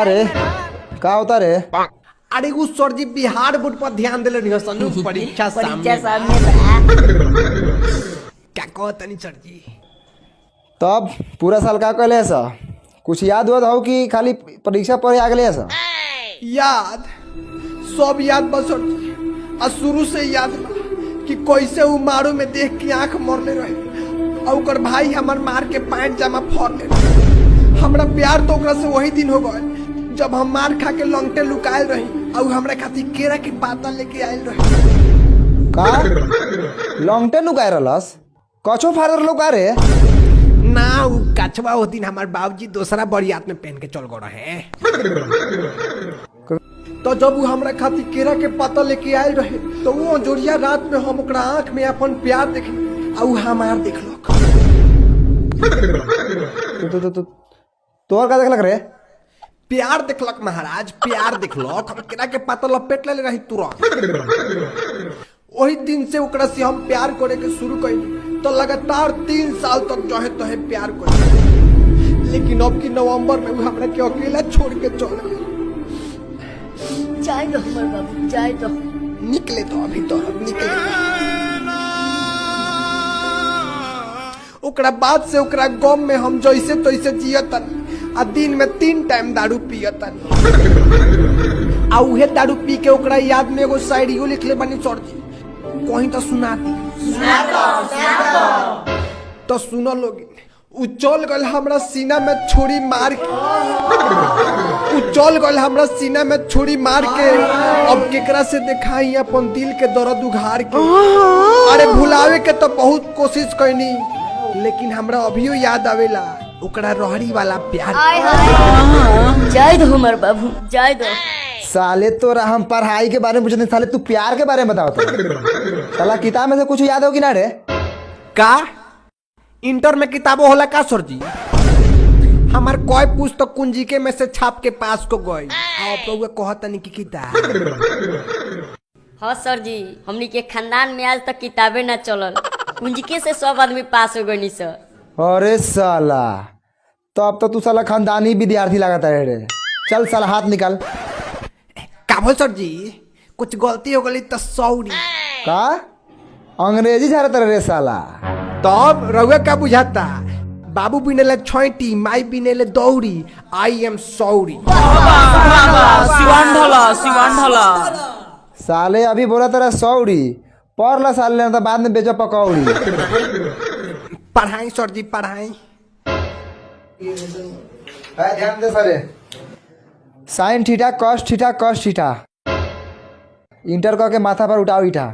रे का होता रे? अरे वो सर जी बिहार बोर्ड पर ध्यान दिले नहीं सनु परीक्षा सामने क्या कहता नहीं सर जी। तब पूरा साल का कहले ऐसा कुछ याद हुआ हो कि खाली परीक्षा पर आ गए ऐसा? याद सब याद बस सर जी। और शुरू से याद बा कि कैसे वो मारू में देख के आंख मरले रहे और ओकर भाई हमार मार के पैंट जामा फोड़ ले। हमरा प्यार तो ओकरा से वही दिन हो गए जब हम मार खा के लंगटे लुकायल रही और हमरा खातिर केरा के पाता लेके आयल रहे। का लॉन्गटे लुकाए रहलस? कछो फाड़र लोग रे? ना वो कछवा वो दिन हमार बाबूजी दूसरा बरियात में पहन के चल गए रहे। तो जब वो हमरा खातिर केरा के पाता लेके आयल रहे तो वो जोड़िया रात में हम ओकरा आंख में अपन प्यार देखली और हमार देखलक। तोहर का देखलक रे? प्यार देखलक महाराज, प्यार देखलक। हम केरा के पाता लपेट ले रही तुरंत। वही दिन से ओकरा से हम प्यार करे के शुरू कइली तो लगातार 3 साल तक जहे तहे प्यार कइली। लेकिन अब की नवंबर में वो हमरा के अकेला छोड़ के चल गए। जाए दो हमर बाबू, जाए दो। निकले तो अभी तो अब निकले। ओकरा बाद से ओकरा गम में हम जैसे तैसे जियतन आ दिन में 3 टाइम दारू पियतन। आ उहे दारू पी के ओकरा याद में एगो शायरियो लिखले बानी सर जी, कहीं तो सुना दी। तो सुनो लोग, उ चल गल हमरा सीना में छुरी मार के। उ चल गल हमरा सीना में छुरी मार के। अब केकरा से दिखाई अपन दिल के दर्द उघार के। अरे भुलावे के तो बहुत कोशिश कैनी लेकिन हमरा अभियो याद आवेला ओकरा रहरी वाला प्यार। जाए दो हमर बाबू, जाए दो। साले तो हम पढ़ाई के बारे में पूछते, साले तू प्यार के बारे में बताओ तो। साला किताब में से कुछ याद हो कि ना रे? का इंटर में किताबों होला का सर जी? हमार कोई पुस्तक कुंजिके में से छाप के पास को गई। आप तो कहता नहीं कि किताब। हाँ सर जी, हमनी के खानदान में आज तक किताबें ना चलल, कुंजिके से सब आदमी पास हो गई सर। अरे साला तो अब तो तू साला खानदानी विद्यार्थी लगाता है रे। चल साला हाथ निकाल। का बोल सर जी? कुछ गलती हो गई तो सॉरी। का अंग्रेजी झाड़ता रे साला? तब रउआ का बुझाता? बाबू बिनेले छोटी, माई बिनेले दौड़ी। I am sorry. सिवान ढला। साले अभी बोला तेरा सौड़ी पढ़ ला साले, तो बाद में बेचो पकौड़ी। पढ़ाई सर जी पढ़ाई। ध्यान दे सारे। Sine theta cos theta cos theta inter करके माथा पर उठाओ ईटा।